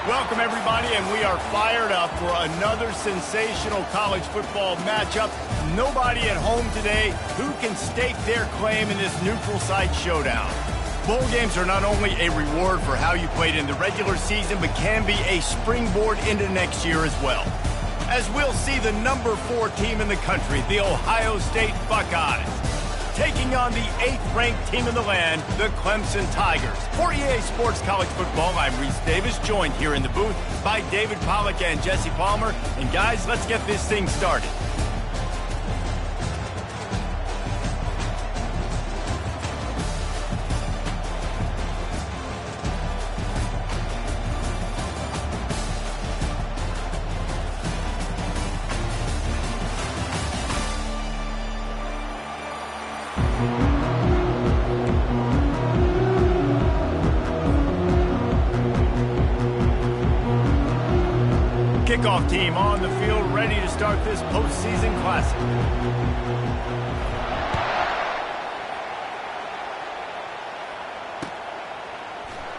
Welcome, everybody, and we are fired up for another sensational college football matchup. Nobody at home today who can stake their claim in this neutral site showdown. Bowl games are not only a reward for how you played in the regular season, but can be a springboard into next year as well. As we'll see the number 4 team in the country, the Ohio State Buckeyes, taking on the 8th-ranked team in the land, the Clemson Tigers. For EA Sports College Football, I'm Reese Davis, joined here in the booth by David Pollack and Jesse Palmer. And guys, let's get this thing started. Kickoff team on the field, ready to start this postseason classic.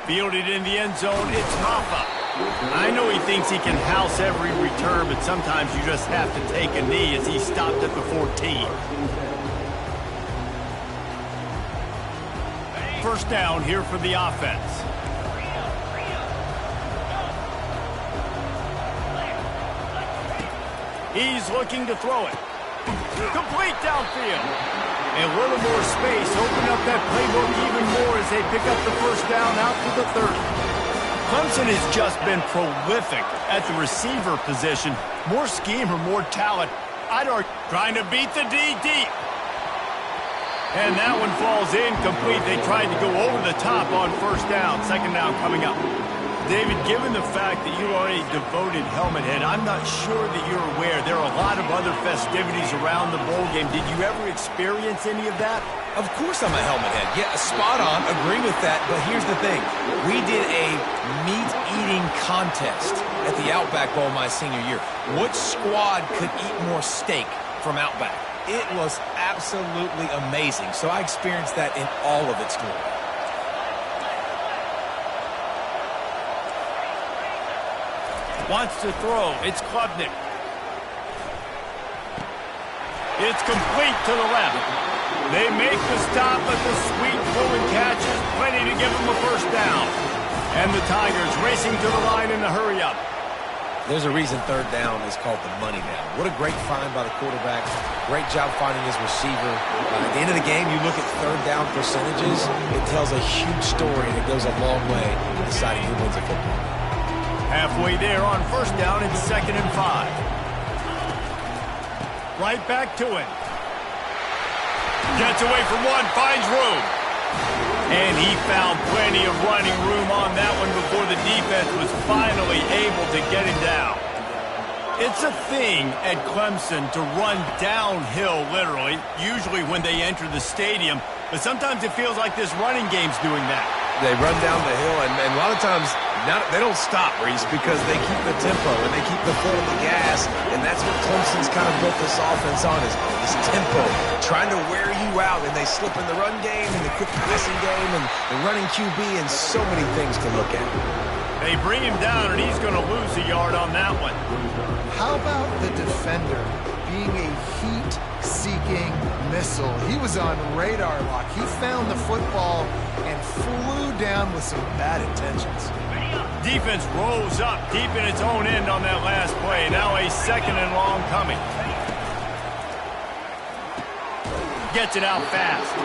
Fielded in the end zone, it's Hoffa. I know he thinks he can house every return, but sometimes you just have to take a knee as he stopped at the 14. First down here for the offense. He's looking to throw it. Complete downfield. A little more space, open up that playbook even more as they pick up the first down out to the 30. Clemson has just been prolific at the receiver position. More scheme or more talent. I'd argue trying to beat the D deep. And that one falls incomplete. They tried to go over the top on first down. Second down coming up. David, given the fact that you are a devoted helmet head, I'm not sure that you're aware there are a lot of other festivities around the bowl game. Did you ever experience any of that? Of course I'm a helmet head. Yeah, spot on. Agree with that. But here's the thing. We did a meat-eating contest at the Outback Bowl my senior year. Which squad could eat more steak from Outback? It was absolutely amazing. So I experienced that in all of its glory. Wants to throw. It's Klubnik. It's complete to the left. They make the stop, but the sweet throw and catch is plenty to give them a first down. And the Tigers racing to the line in the hurry-up. There's a reason third down is called the money down. What a great find by the quarterback. Great job finding his receiver. At the end of the game, you look at third down percentages. It tells a huge story, and it goes a long way in deciding who wins a football game. Halfway there on first down, it's 2nd and 5. Right back to it. Gets away from one, finds room. And he found plenty of running room on that one before the defense was finally able to get him down. It's a thing at Clemson to run downhill, literally, usually when they enter the stadium. But sometimes it feels like this running game's doing that. They run down the hill, and a lot of times they don't stop, Reese, because they keep the tempo and they keep the foot on the gas, and that's what Clemson's kind of built this offense on, is this tempo, trying to wear you out, and they slip in the run game and the quick passing game and the running QB, and so many things to look at. They bring him down, and he's going to lose a yard on that one. How about the defender being a heat-seeking missile? He was on radar lock. He found the football and flew down with some bad intentions. Defense rolls up deep in its own end on that last play. Now a 2nd and long coming. Gets it out fast.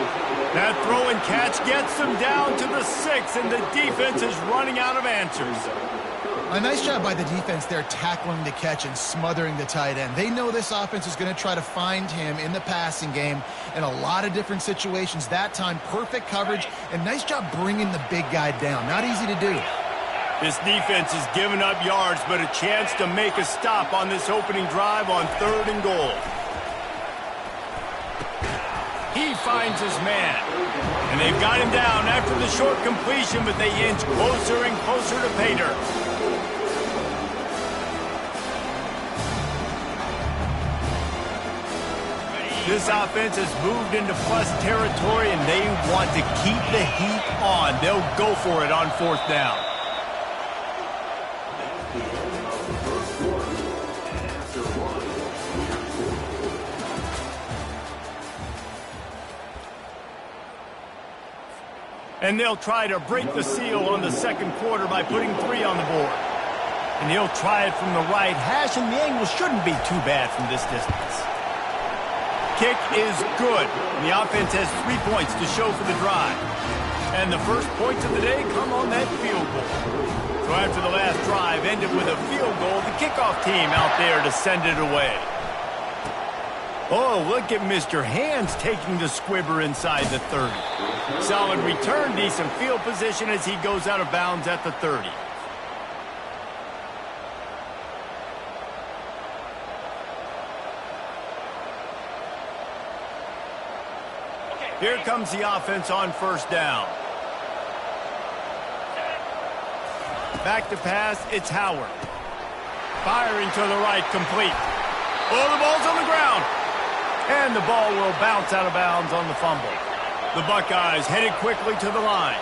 That throw and catch gets them down to the 6, and the defense is running out of answers. A nice job by the defense there, tackling the catch and smothering the tight end. They know this offense is going to try to find him in the passing game in a lot of different situations. That time, perfect coverage, and nice job bringing the big guy down. Not easy to do. This defense has given up yards, but a chance to make a stop on this opening drive on 3rd and goal. He finds his man. And they've got him down after the short completion, but they inch closer and closer to pay dirt. This offense has moved into plus territory, and they want to keep the heat on. They'll go for it on 4th down. And they'll try to break the seal on the second quarter by putting 3 on the board. And he'll try it from the right hash, and the angle shouldn't be too bad from this distance. Kick is good. And the offense has 3 points to show for the drive. And the first points of the day come on that field goal. So after the last drive ended with a field goal, the kickoff team out there to send it away. Oh, look at Mr. Hands taking the squibber inside the 30. Solid return, decent field position as he goes out of bounds at the 30. Here comes the offense on first down. Back to pass, it's Howard. Firing to the right, complete. Oh, the ball's on the ground. And the ball will bounce out of bounds on the fumble. The Buckeyes headed quickly to the line.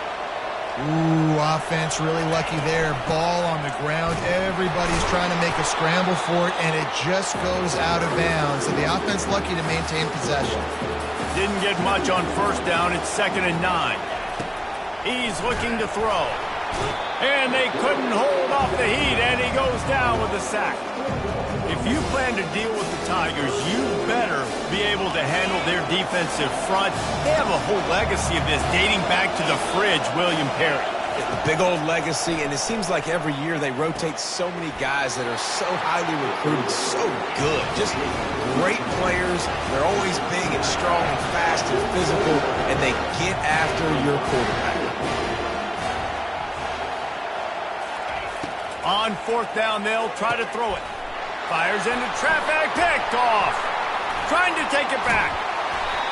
Ooh, offense really lucky there. Ball on the ground. Everybody's trying to make a scramble for it, and it just goes out of bounds. So the offense lucky to maintain possession. Didn't get much on first down. It's 2nd and 9. He's looking to throw. And they couldn't hold off the heat, and he goes down with a sack. If you plan to deal with the Tigers, you better be able to handle their defensive front. They have a whole legacy of this dating back to the fridge, William Perry. A big old legacy, and it seems like every year they rotate so many guys that are so highly recruited, so good. Just great players. They're always big and strong and fast and physical, and they get after your quarterback. On 4th down, they'll try to throw it. Fires into traffic, picked off. Trying to take it back.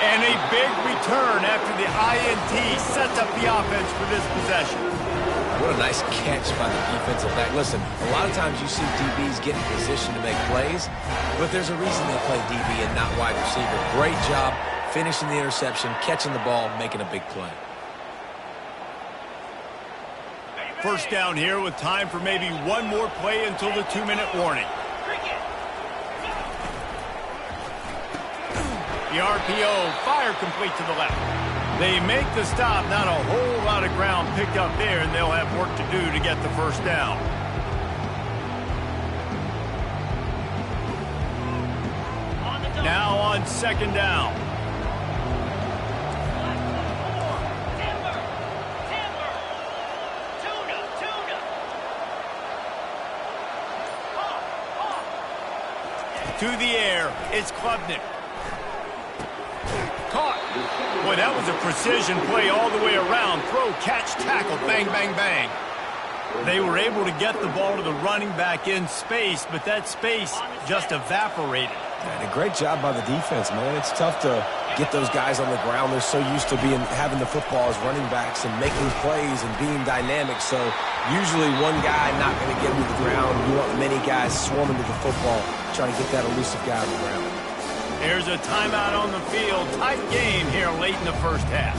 And a big return after the INT sets up the offense for this possession. What a nice catch by the defensive back. Listen, a lot of times you see DBs get in position to make plays, but there's a reason they play DB and not wide receiver. Great job finishing the interception, catching the ball, making a big play. First down here with time for maybe one more play until the 2-minute warning. The RPO, fire complete to the left. They make the stop, not a whole lot of ground picked up there, and they'll have work to do to get the first down. Now on 2nd down. To the air, it's Klubnik. Caught. Boy, that was a precision play all the way around. Throw, catch, tackle, bang, bang, bang. They were able to get the ball to the running back in space, but that space just evaporated. And a great job by the defense, man. It's tough to get those guys on the ground. They're so used to having the football as running backs and making plays and being dynamic. So usually one guy not going to get him to the ground. You want many guys swarming to the football, trying to get that elusive guy on the ground. There's a timeout on the field. Tight game here late in the first half.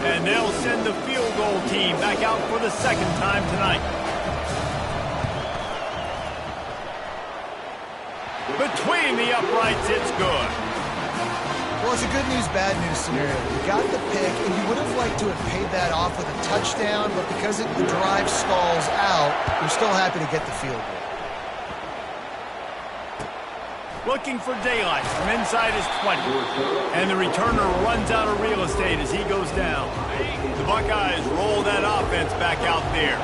And they'll send the field goal team back out for the 2nd time tonight. Between the uprights, it's good. Well, it's a good news, bad news scenario. You got the pick, and you would have liked to have paid that off with a touchdown, but because the drive stalls out, you're still happy to get the field goal. Looking for daylight from inside his 20. And the returner runs out of real estate as he goes down. The Buckeyes roll that offense back out there.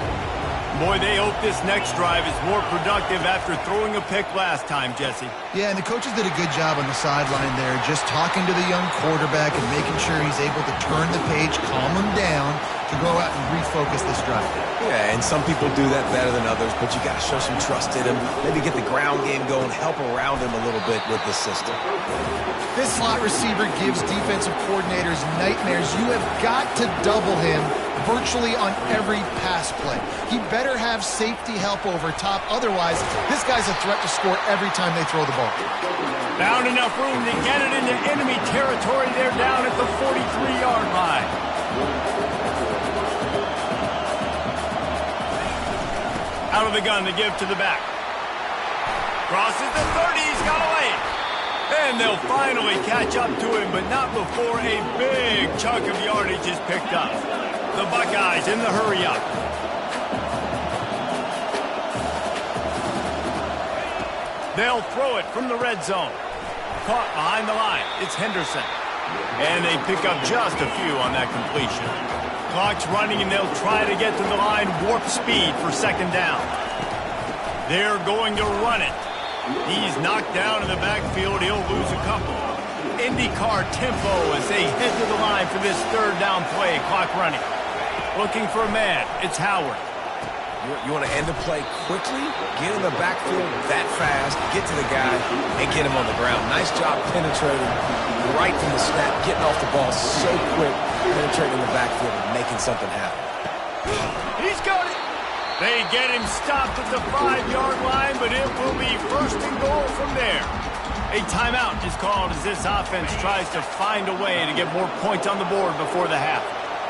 Boy, they hope this next drive is more productive after throwing a pick last time, Jesse. Yeah, and the coaches did a good job on the sideline there, just talking to the young quarterback and making sure he's able to turn the page, calm him down, to go out and refocus this drive. Yeah, and some people do that better than others, but you got to show some trust in him. Maybe get the ground game going, help around him a little bit with the system. This slot receiver gives defensive coordinators nightmares. You have got to double him virtually on every pass play. He better have safety help over top. Otherwise, this guy's a threat to score every time they throw the ball. Found enough room to get it into enemy territory. They're down at the 43-yard line. Out of the gun to give to the back. Crosses the 30, he's got away. And they'll finally catch up to him, but not before a big chunk of yardage is picked up. The Buckeyes in the hurry-up. They'll throw it from the red zone. Caught behind the line. It's Henderson. And they pick up just a few on that completion. Clock's running, and they'll try to get to the line warp speed for second down. They're going to run it. He's knocked down in the backfield. He'll lose a couple. IndyCar tempo as they head to the line for this third down play. Clock running. Looking for a man. It's Howard. You want to end the play quickly, get in the backfield that fast, get to the guy, and get him on the ground. Nice job penetrating right from the snap, getting off the ball so quick, penetrating the backfield and making something happen. He's got it. They get him stopped at the 5-yard line, but it will be first and goal from there. A timeout is called as this offense tries to find a way to get more points on the board before the half.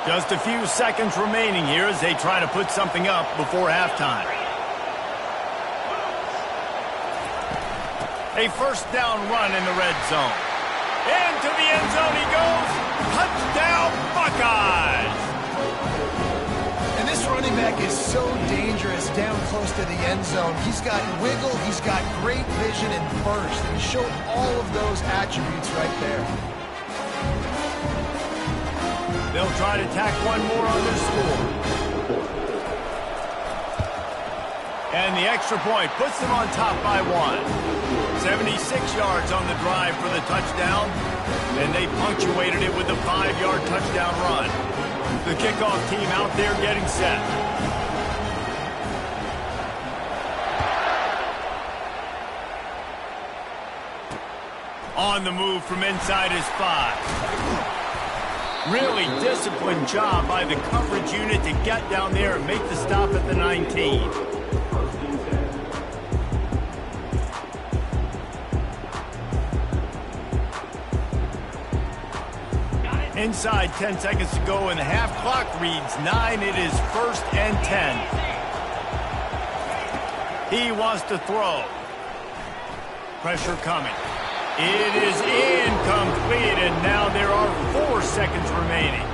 Just a few seconds remaining here as they try to put something up before halftime. A first down run in the red zone. Into the end zone he goes. Touchdown, Buckeyes! And this running back is so dangerous down close to the end zone. He's got wiggle, he's got great vision and burst, and he showed all of those attributes right there. They'll try to tack one more on their score. And the extra point puts them on top by 1. 76 yards on the drive for the touchdown. And they punctuated it with a 5-yard touchdown run. The kickoff team out there getting set. On the move from inside his 5. Really disciplined job by the coverage unit to get down there and make the stop at the 19. Inside 10 seconds to go, and the half clock reads 9. It is 1st and 10. He wants to throw. Pressure coming. It is incomplete, and now there are 4 seconds remaining.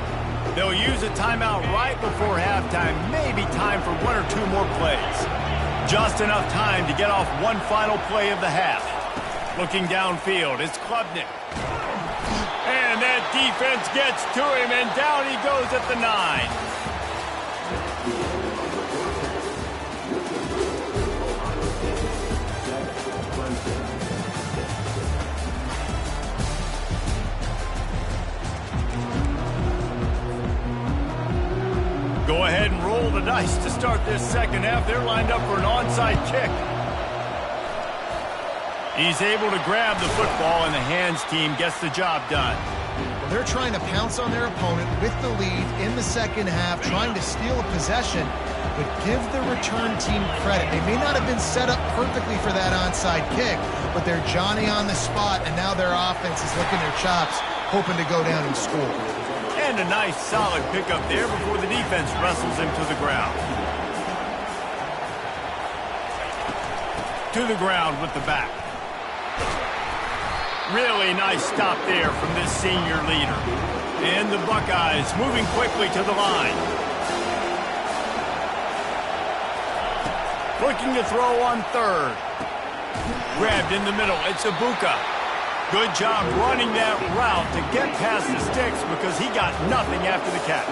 They'll use a timeout right before halftime, maybe time for 1 or 2 more plays. Just enough time to get off one final play of the half. Looking downfield, it's Klubnik. And that defense gets to him, and down he goes at the 9. Go ahead and roll the dice to start this second half. They're lined up for an onside kick. He's able to grab the football, and the hands team gets the job done. Well, they're trying to pounce on their opponent with the lead in the second half, trying to steal a possession, but give the return team credit. They may not have been set up perfectly for that onside kick, but they're Johnny on the spot, and now their offense is licking their chops, hoping to go down and score. And a nice solid pickup there before the defense wrestles him to the ground. To the ground with the back. Really nice stop there from this senior leader. And the Buckeyes moving quickly to the line. Looking to throw on 3rd. Grabbed in the middle. It's Ibuka. Good job running that route to get past the sticks because he got nothing after the catch.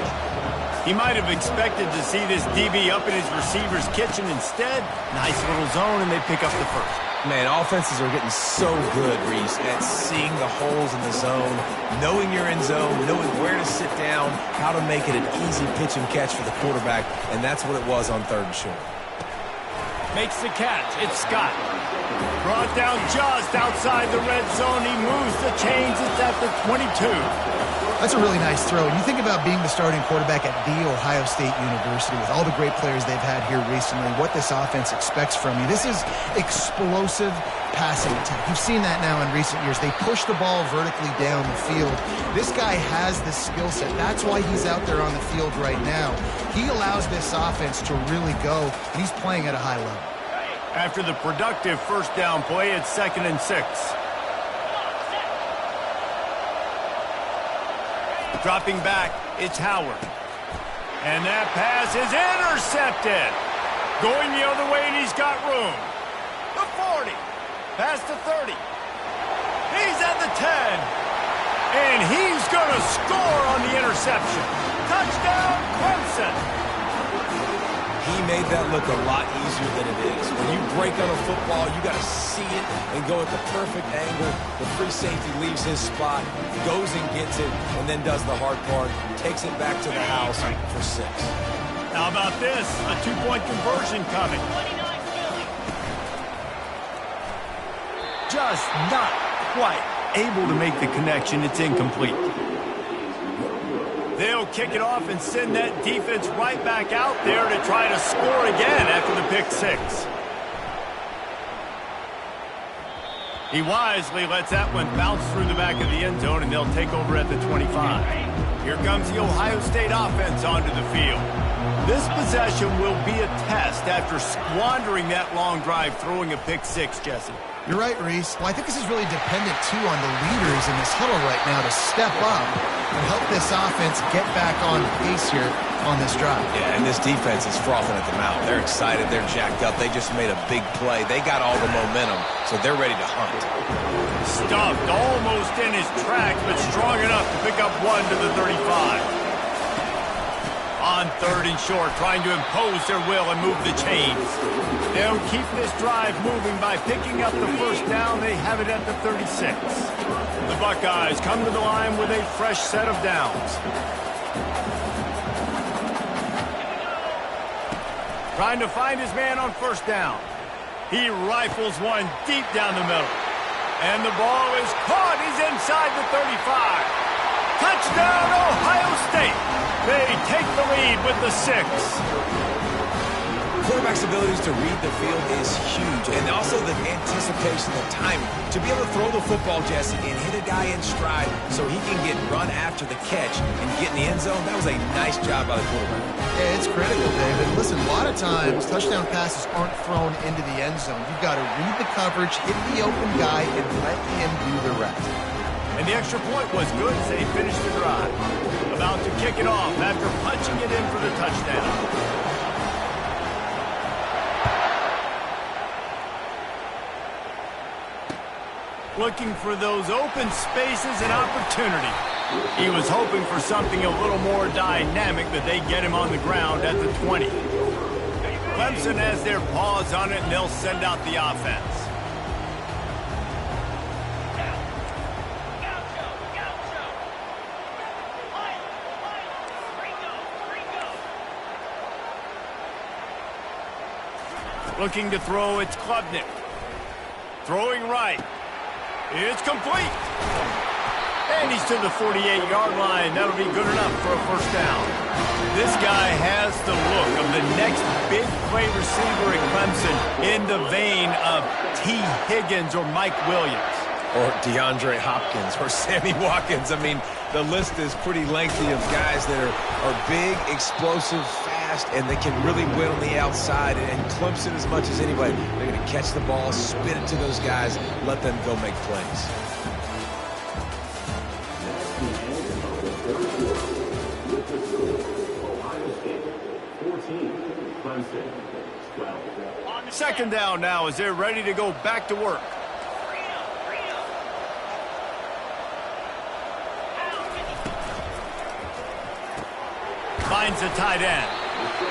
He might have expected to see this DB up in his receiver's kitchen. Instead, nice little zone, and they pick up the first. Man, offenses are getting so good, Reese, at seeing the holes in the zone, knowing you're in zone, knowing where to sit down, how to make it an easy pitch and catch for the quarterback, and that's what it was on 3rd and short. Makes the catch. It's Scott. Brought down just outside the red zone. He moves the chains. It's at the 22. That's a really nice throw. And you think about being the starting quarterback at The Ohio State University with all the great players they've had here recently, what this offense expects from you. This is explosive passing attack. You've seen that now in recent years. They push the ball vertically down the field. This guy has the skill set. That's why he's out there on the field right now. He allows this offense to really go, and he's playing at a high level. After the productive first down play, it's 2nd and 6. Dropping back, it's Howard. And that pass is intercepted. Going the other way, and he's got room. The 40. Past the 30. He's at the 10. And he's going to score on the interception. Touchdown, Clemson. He made that look a lot easier than it is. When you break on a football, you got to see it and go at the perfect angle. The free safety leaves his spot, goes and gets it, and then does the hard part, takes it back to the house for 6. How about this? A 2-point conversion coming. Just not quite able to make the connection. It's incomplete. They'll kick it off and send that defense right back out there to try to score again after the pick 6. He wisely lets that one bounce through the back of the end zone, and they'll take over at the 25. Here comes the Ohio State offense onto the field. This possession will be a test after squandering that long drive, throwing a pick 6, Jesse. You're right, Reese. Well, I think this is really dependent, too, on the leaders in this huddle right now to step up and help this offense get back on pace here on this drive. Yeah, and this defense is frothing at the mouth. They're excited. They're jacked up. They just made a big play. They got all the momentum, so they're ready to hunt. Stuffed almost in his tracks, but strong enough to pick up 1 to the 35. On 3rd and short, trying to impose their will and move the chains. They'll keep this drive moving by picking up the first down. They have it at the 36. The Buckeyes come to the line with a fresh set of downs. Trying to find his man on first down. He rifles one deep down the middle. And the ball is caught. He's inside the 35. Touchdown, Ohio State. They take the lead with the 6. Quarterback's abilities to read the field is huge, and also the anticipation, the timing. To be able to throw the football, Jesse, and hit a guy in stride so he can get run after the catch and get in the end zone, that was a nice job by the quarterback. Yeah, it's critical, David. Listen, a lot of times, touchdown passes aren't thrown into the end zone. You've got to read the coverage, hit the open guy, and let him do the rest. And the extra point was good as they finished the drive. About to kick it off after punching it in for the touchdown. Looking for those open spaces and opportunity. He was hoping for something a little more dynamic, but they get him on the ground at the 20. Clemson has their paws on it, and they'll send out the offense. Looking to throw, it's Klubnik. Throwing right. It's complete. And he's to the 48-yard line. That'll be good enough for a first down. This guy has the look of the next big play receiver at Clemson in the vein of T. Higgins or Mike Williams. Or DeAndre Hopkins or Sammy Watkins. I mean, the list is pretty lengthy of guys that are big, explosive, fast, and they can really win on the outside. And Clemson, as much as anybody, they're going to catch the ball, spin it to those guys, let them go make plays. Second down now as they're ready to go back to work. Finds the tight end.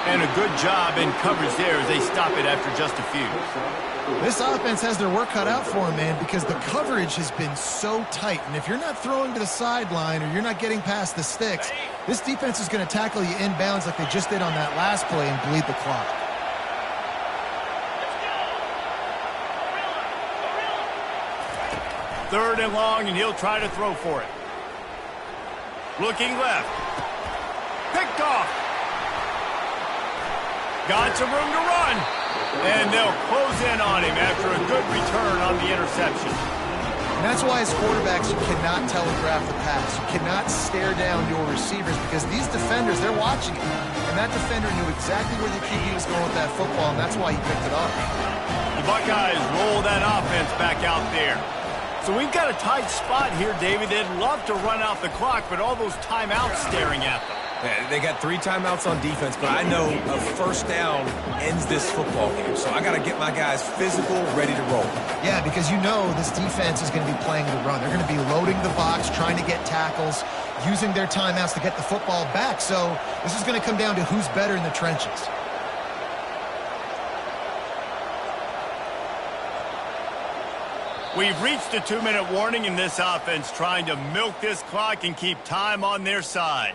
And a good job in coverage there as they stop it after just a few. This offense has their work cut out for them, man, because the coverage has been so tight. And if you're not throwing to the sideline or you're not getting past the sticks, this defense is going to tackle you inbounds like they just did on that last play and bleed the clock. Third and long, and he'll try to throw for it. Looking left. Picked off. Got some room to run. And they'll close in on him after a good return on the interception. And that's why as quarterbacks, you cannot telegraph the pass. You cannot stare down your receivers because these defenders, they're watching it. And that defender knew exactly where the QB was going with that football, and that's why he picked it up. The Buckeyes roll that offense back out there. So we've got a tight spot here, David. They'd love to run out the clock, but all those timeouts staring at them. Yeah, they got 3 timeouts on defense, but I know a first down ends this football game. So I got to get my guys physical, ready to roll. Yeah, because you know this defense is going to be playing the run. They're going to be loading the box, trying to get tackles, using their timeouts to get the football back. So this is going to come down to who's better in the trenches. We've reached a 2-minute warning in this offense, trying to milk this clock and keep time on their side.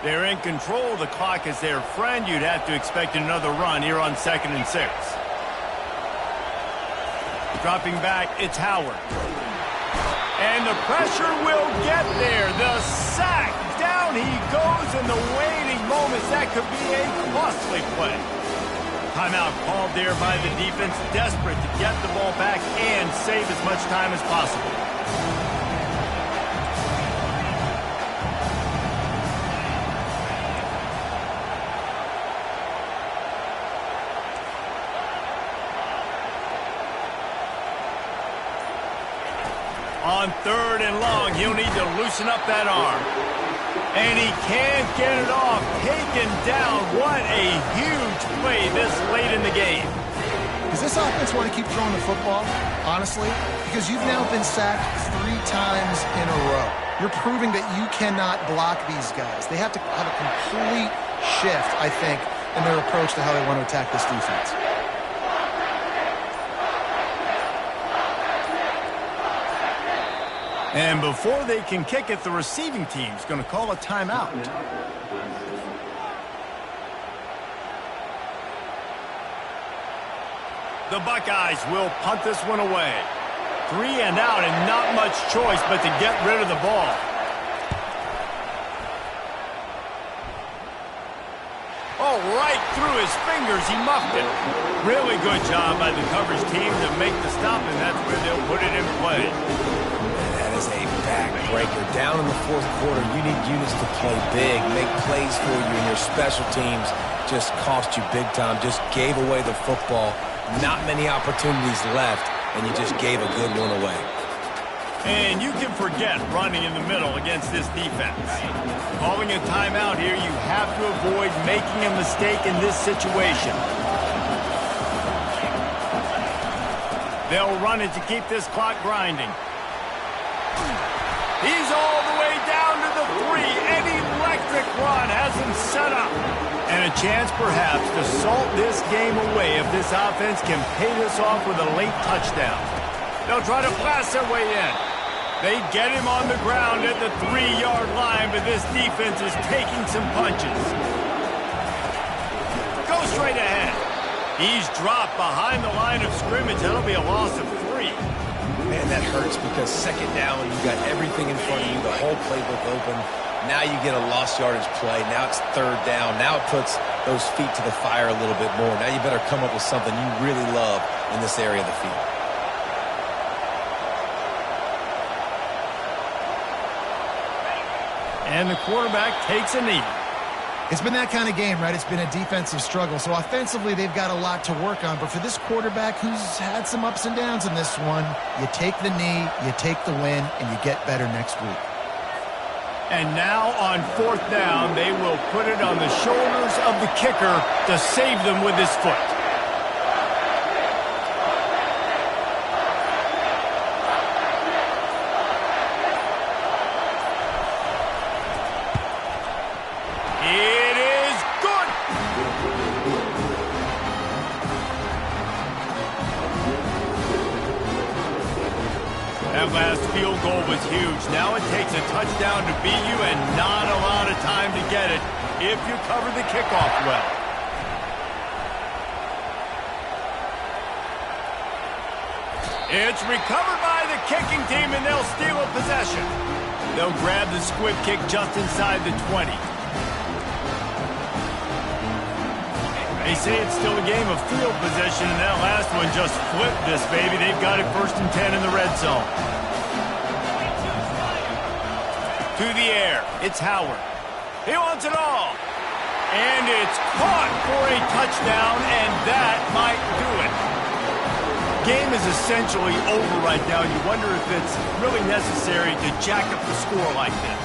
They're in control. The clock is their friend. You'd have to expect another run here on 2nd and 6. Dropping back, it's Howard. And the pressure will get there. The sack. Down he goes in the waiting moments. That could be a costly play. Timeout called there by the defense, desperate to get the ball back and save as much time as possible. On 3rd and long, he'll need to loosen up that arm. And he can't get it off. Taken down. What a huge play this late in the game. Does this offense want to keep throwing the football, honestly? Because you've now been sacked 3 times in a row. You're proving that you cannot block these guys. They have to have a complete shift, I think, in their approach to how they want to attack this defense. And before they can kick it, the receiving team's going to call a timeout. The Buckeyes will punt this one away. 3 and out and not much choice but to get rid of the ball. Oh, right through his fingers, he muffed it. Really good job by the coverage team to make the stop, and that's where they'll put it in play. A backbreaker. Down in the 4th quarter, you need units to play big, make plays for you, and your special teams just cost you big time. Just gave away the football. Not many opportunities left, and you just gave a good one away. And you can forget running in the middle against this defense. Calling a timeout here, you have to avoid making a mistake in this situation. They'll run it to keep this clock grinding. He's all the way down to the 3. An electric run has him set up. And a chance perhaps to salt this game away if this offense can pay this off with a late touchdown. They'll try to blast their way in. They get him on the ground at the 3-yard line, but this defense is taking some punches. Go straight ahead. He's dropped behind the line of scrimmage. That'll be a loss of 3. Man, that hurts because 2nd down, you've got everything in front of you, the whole playbook open. Now you get a lost yardage play. Now it's 3rd down. Now it puts those feet to the fire a little bit more. Now you better come up with something you really love in this area of the field. And the quarterback takes a knee. It's been that kind of game, right? It's been a defensive struggle. So offensively, they've got a lot to work on. But for this quarterback who's had some ups and downs in this one, you take the knee, you take the win, and you get better next week. And now on 4th down, they will put it on the shoulders of the kicker to save them with his foot. That last field goal was huge. Now it takes a touchdown to beat you and not a lot of time to get it if you cover the kickoff well. It's recovered by the kicking team, and they'll steal a possession. They'll grab the squib kick just inside the 20. They say it's still a game of field possession, and that last one just flipped this baby. They've got it 1st and 10 in the red zone. To the air, it's Howard. He wants it all. And it's caught for a touchdown, and that might do it. Game is essentially over right now. You wonder if it's really necessary to jack up the score like this.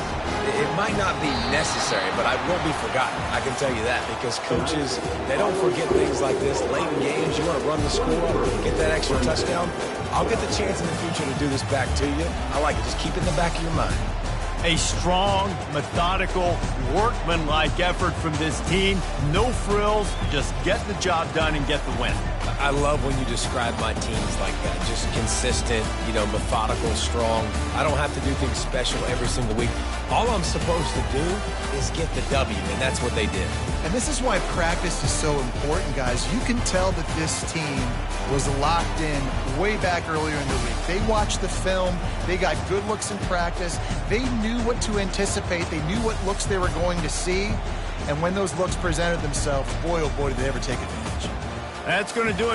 It might not be necessary, but I won't be forgotten. I can tell you that, because coaches, they don't forget things like this. Late in games, you want to run the score, get that extra touchdown. I'll get the chance in the future to do this back to you. I like it. Just keep it in the back of your mind. A strong, methodical, workmanlike effort from this team. No frills, just get the job done and get the win. I love when you describe my teams like that. Just consistent, methodical, strong. I don't have to do things special every single week. All I'm supposed to do is get the W, and that's what they did. And this is why practice is so important, guys. You can tell that this team was locked in way back earlier in the week. They watched the film. They got good looks in practice. They knew what to anticipate. They knew what looks they were going to see. And when those looks presented themselves, boy, oh boy, did they ever take advantage. That's going to do it.